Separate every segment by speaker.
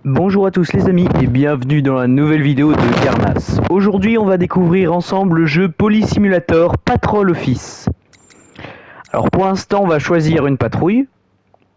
Speaker 1: Bonjour à tous les amis et bienvenue dans la nouvelle vidéo de Carnas. Aujourd'hui on va découvrir ensemble le jeu Police Simulator Patrol Office. Alors pour l'instant on va choisir une patrouille.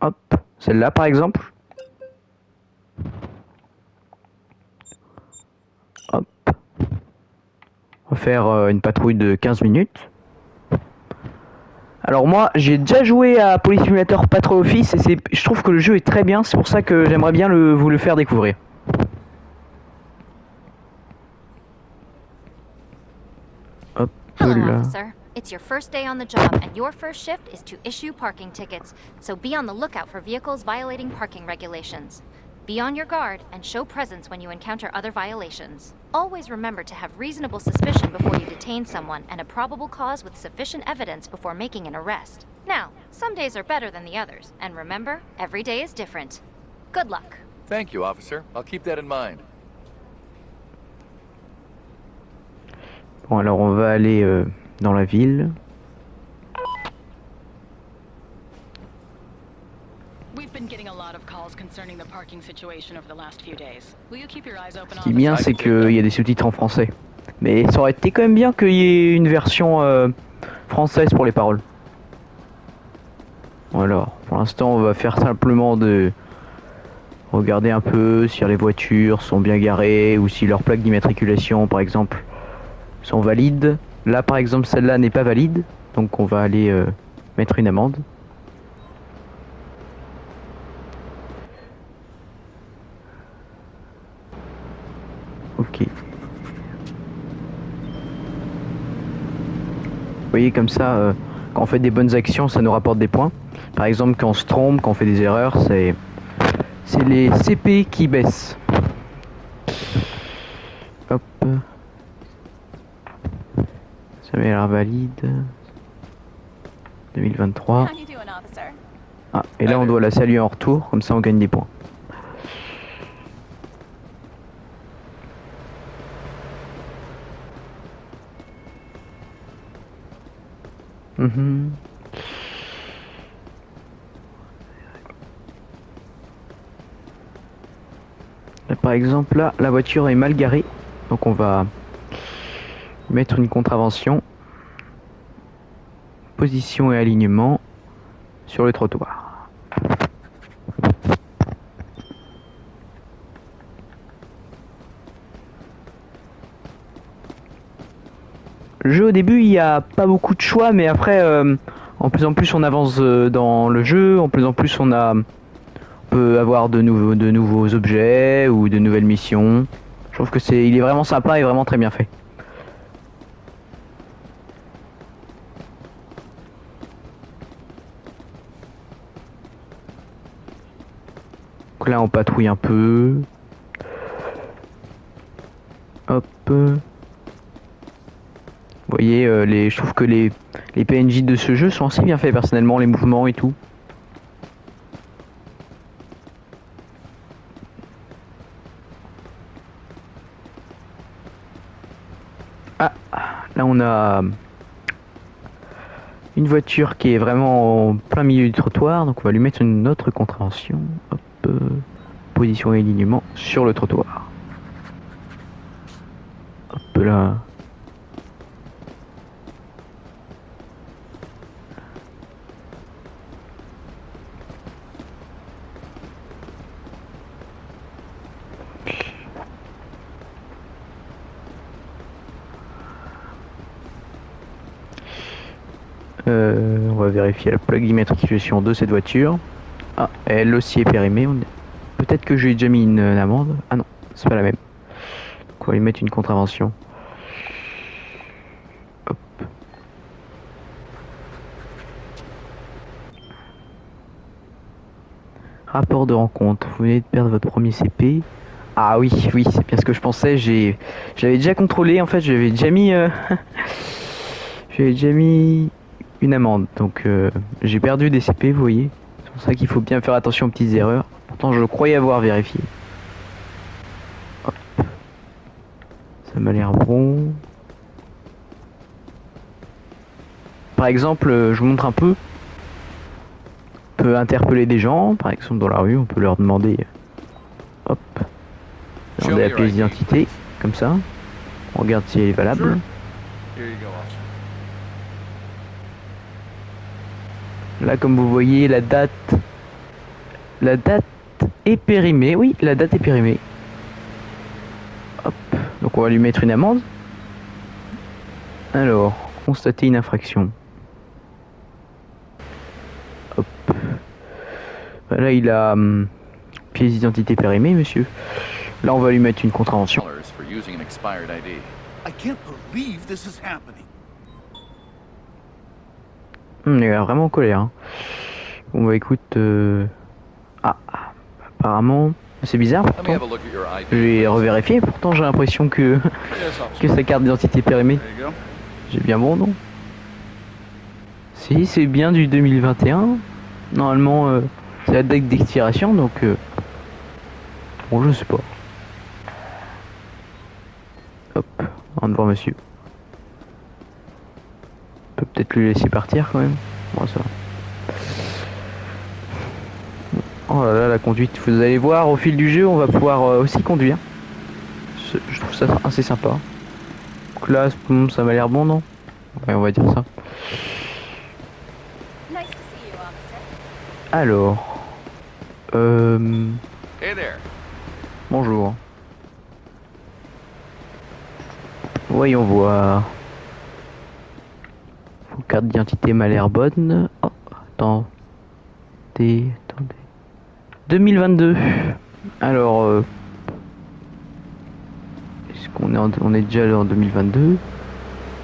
Speaker 1: Hop, celle-là par exemple. Hop. On va faire une patrouille de 15 minutes. Alors moi j'ai déjà joué à Police Simulator Patrol Office et je trouve que le jeu est très bien, c'est pour ça que j'aimerais bien vous le faire découvrir. Hop
Speaker 2: Hello,
Speaker 1: là.
Speaker 2: officer. It's your first day on the job, and your first shift is to issue parking tickets, so be on the lookout for vehicles violating parking regulations. Be on your guard and show presence when you encounter other violations. Always remember to have reasonable suspicion before you detain someone and a probable cause with sufficient evidence before making an arrest. Now, some days are better than the others, and remember, every day is different. Good luck.
Speaker 3: Thank you, officer. I'll keep that in mind.
Speaker 1: Bon alors on va aller dans la ville.
Speaker 4: We've been getting a lot of calls concerning the parking situation over the last few days. Will you keep your eyes open
Speaker 1: Ce qui est
Speaker 4: on
Speaker 1: bien
Speaker 4: this?
Speaker 1: c'est qu'il y a des sous-titres en français. Mais ça aurait été quand même bien qu'il y ait une version française pour les paroles. Alors pour l'instant on va faire simplement de regarder un peu si les voitures sont bien garées ou si leurs plaques d'immatriculation par exemple sont valides. Là par exemple celle-là n'est pas valide, donc on va aller mettre une amende. Ok. Vous voyez comme ça, quand on fait des bonnes actions, ça nous rapporte des points. Par exemple, quand on se trompe, quand on fait des erreurs, c'est les CP qui baissent. Hop. Ça m'a l'air valide. 2023.
Speaker 4: How you doing, officer?
Speaker 1: Ah, et là on doit la saluer en retour, comme ça on gagne des points. Là, par exemple, là, la voiture est mal garée, donc on va mettre une contravention. Position et alignement sur le trottoir. Le jeu au début il n'y a pas beaucoup de choix, mais après en plus en plus on avance dans le jeu, en plus on peut avoir de nouveaux objets ou de nouvelles missions. Je trouve que il est vraiment sympa et vraiment très bien fait. Donc là on patrouille un peu. Hop. Vous voyez, je trouve que les PNJ de ce jeu sont assez bien faits personnellement, les mouvements et tout. Ah, là on a une voiture qui est vraiment en plein milieu du trottoir, donc on va lui mettre une autre contravention. Hop, position et alignement sur le trottoir. Hop là. On va vérifier la plaque d'immatriculation de cette voiture. Ah, elle aussi est périmée. Peut-être que j'ai déjà mis une amende. Ah non, c'est pas la même. Donc on va lui mettre une contravention. Hop. Rapport de rencontre. Vous venez de perdre votre premier CP. Ah oui, oui, c'est bien ce que je pensais. J'avais déjà contrôlé. En fait, j'avais déjà mis une amende. Donc j'ai perdu des CP, vous voyez. C'est pour ça qu'il faut bien faire attention aux petites erreurs. Pourtant, je croyais avoir vérifié. Hop. Ça m'a l'air bon. Par exemple, je vous montre un peu. On peut interpeller des gens, par exemple dans la rue, on peut leur demander. Hop.
Speaker 3: Show
Speaker 1: Demander
Speaker 3: me
Speaker 1: la
Speaker 3: your
Speaker 1: pièce
Speaker 3: ID.
Speaker 1: d'identité, comme ça. On regarde si elle est valable.
Speaker 3: Here you go, officer.
Speaker 1: Là, comme vous voyez, la date est périmée. Oui, la date est périmée. Hop. Donc on va lui mettre une amende. Alors, constater une infraction. Hop. Là, il a pièce d'identité périmée, monsieur. Là, on va lui mettre une contravention.
Speaker 3: For using an expired ID.
Speaker 5: I can't believe this is happening.
Speaker 1: Il est vraiment en colère. Hein. Bon bah écoute, ah, apparemment, c'est bizarre.
Speaker 3: Let me
Speaker 1: Pourtant,
Speaker 3: have a look at your ID.
Speaker 1: je vais
Speaker 3: please.
Speaker 1: revérifier. Pourtant, j'ai l'impression que
Speaker 5: Yes, officer.
Speaker 1: que sa carte d'identité est périmée.
Speaker 5: There you go.
Speaker 1: J'ai bien bon nom. Si, c'est bien du 2021. Normalement, c'est la date d'expiration, donc bon, je sais pas. Hop, on va voir monsieur. On peut peut-être le laisser partir quand même. Bon, ça va. Oh là là, la conduite. Vous allez voir, au fil du jeu, on va pouvoir aussi conduire. Je trouve ça assez sympa. Donc là, ça m'a l'air bon, non? Ouais, on va dire ça.
Speaker 2: Nice to see you, officer.
Speaker 1: Alors,
Speaker 3: Hey there.
Speaker 1: bonjour. Voyons voir. Vos cartes d'identité m'a l'air bonne. Oh, attendez. 2022. Alors, est-ce qu'on on est déjà en 2022?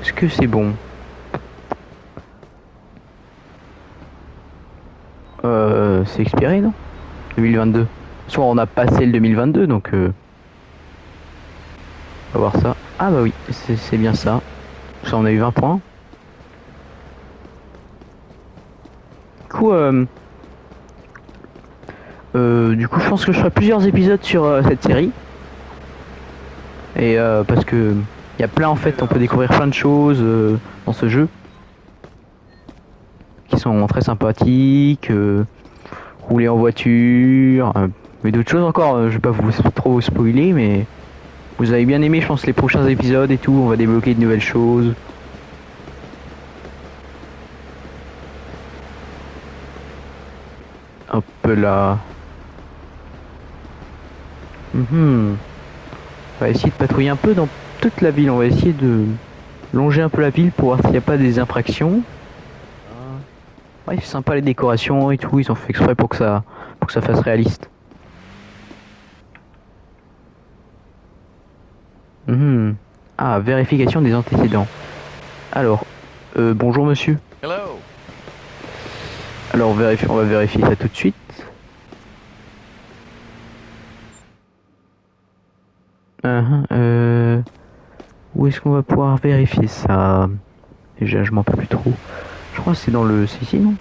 Speaker 1: Est-ce que c'est bon? C'est expiré, non? 2022. Soit on a passé le 2022, donc on va voir ça. Ah bah oui, c'est bien ça. Ça, on a eu 20 points. Du coup, je pense que je ferai plusieurs épisodes sur cette série. Et parce que il y a plein, en fait, on peut découvrir plein de choses dans ce jeu qui sont très sympathiques. Rouler en voiture, mais d'autres choses encore. Je vais pas vous trop spoiler, mais vous avez bien aimé, je pense, les prochains épisodes et tout. On va débloquer de nouvelles choses. Hop là. On va essayer de patrouiller un peu dans toute la ville. On va essayer de longer un peu la ville pour voir s'il n'y a pas des infractions. Ouais, c'est sympa les décorations et tout. Ils ont fait exprès pour que ça fasse réaliste. Ah, vérification des antécédents. Alors, bonjour monsieur.
Speaker 3: Hello.
Speaker 1: Alors on va vérifier ça tout de suite. Où est-ce qu'on va pouvoir vérifier ça? Déjà, je m'en rappelle plus trop. Je crois que c'est dans le... C'est ici, non?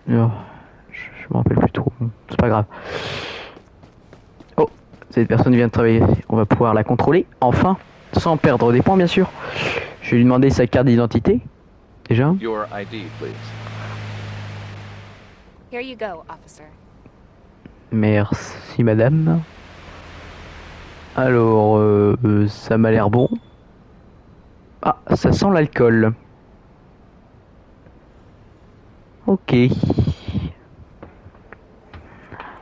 Speaker 1: Alors, je m'en rappelle plus trop. C'est pas grave. Oh, cette personne vient de travailler. On va pouvoir la contrôler, enfin, sans perdre des points, bien sûr. Je vais lui demander sa carte d'identité. Déjà.
Speaker 3: Your ID, please.
Speaker 2: Here you go, officer.
Speaker 1: Merci, madame. Alors, ça m'a l'air bon. Ah, ça sent l'alcool. Ok.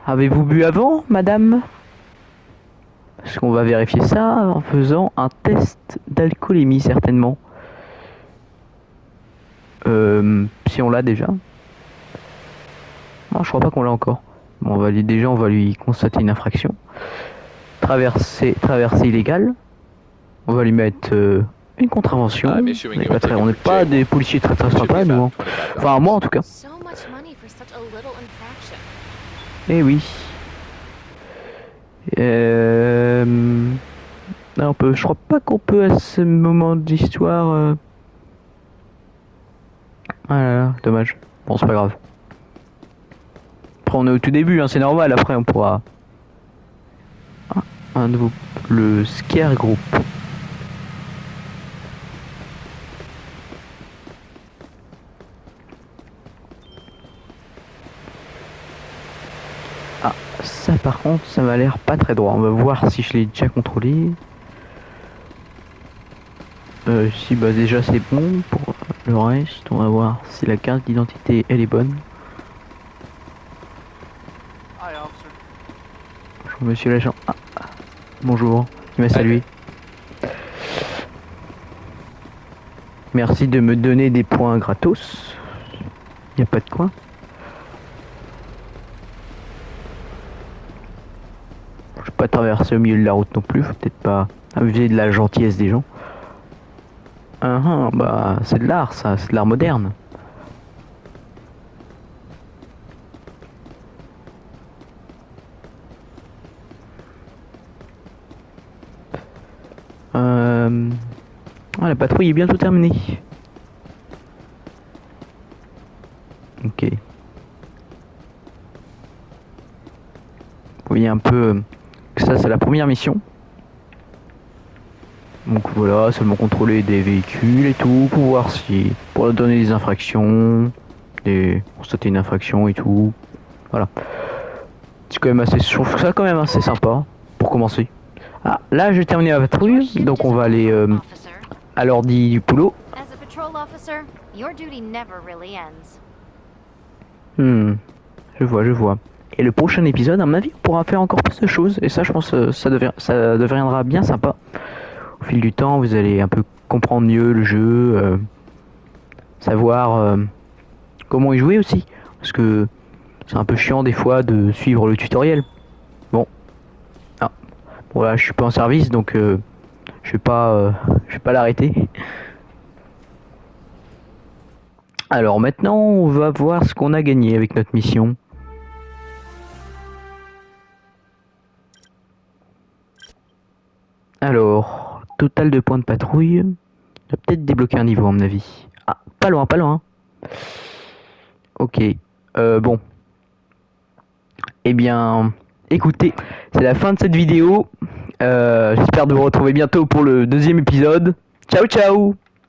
Speaker 1: Avez-vous bu avant, madame? Parce qu'on va vérifier ça en faisant un test d'alcoolémie, certainement. Si on l'a déjà. Non, je crois pas qu'on l'a encore. Bon, on va lui constater une infraction. Traversée illégale. On va lui mettre une contravention.
Speaker 3: I'm
Speaker 1: On
Speaker 3: issuing
Speaker 1: n'est
Speaker 3: you a
Speaker 1: pas,
Speaker 3: ticket for
Speaker 1: pas
Speaker 3: jail.
Speaker 1: des policiers très
Speaker 3: Should be
Speaker 1: sympas, nous.
Speaker 3: about
Speaker 1: Hein.
Speaker 3: $25.
Speaker 1: Enfin, moi en tout cas.
Speaker 2: So much money for such a little infraction.
Speaker 1: Eh oui. Non, je crois pas qu'on peut à ce moment de l'histoire. Ah là là, dommage. Bon, c'est pas grave. Après, on est au tout début, hein, c'est normal. Après, on pourra un nouveau, le Scare Group. Ah, ça par contre, ça m'a l'air pas très droit. On va voir si je l'ai déjà contrôlé. Si bah déjà c'est bon. Pour le reste, on va voir si la carte d'identité elle est bonne.
Speaker 5: Hi, officer.
Speaker 1: Bonjour monsieur l'agent. Ah, bonjour, qui m'a salué. Merci de me donner des points gratos. Y a pas de quoi. Je vais pas traverser au milieu de la route non plus, faut peut-être pas abuser de la gentillesse des gens. Bah c'est de l'art ça, c'est de l'art moderne. Ah, la patrouille est bientôt terminée. Ok. Vous voyez un peu que ça c'est la première mission. Donc voilà, seulement contrôler des véhicules et tout, pour voir si... pour donner des infractions, constater une infraction et tout. Voilà. C'est quand même assez... Je trouve ça quand même assez sympa, pour commencer. Ah, là j'ai terminé la patrouille, donc on va aller
Speaker 2: Officer.
Speaker 1: à l'ordi du boulot.
Speaker 2: As a patrol officer, your duty never really ends.
Speaker 1: Je vois. Et le prochain épisode, à mon avis, on pourra faire encore plus de choses. Et ça, je pense, ça deviendra bien sympa. Au fil du temps, vous allez un peu comprendre mieux le jeu, savoir comment y jouer aussi. Parce que c'est un peu chiant des fois de suivre le tutoriel. Bon. Ah. Bon là, je suis pas en service, donc je vais pas l'arrêter. Alors maintenant, on va voir ce qu'on a gagné avec notre mission. Alors, total de points de patrouille. On va peut-être débloquer un niveau à mon avis. Ah, pas loin, pas loin. Ok, bon. Eh bien, écoutez, c'est la fin de cette vidéo. J'espère de vous retrouver bientôt pour le deuxième épisode. Ciao, ciao!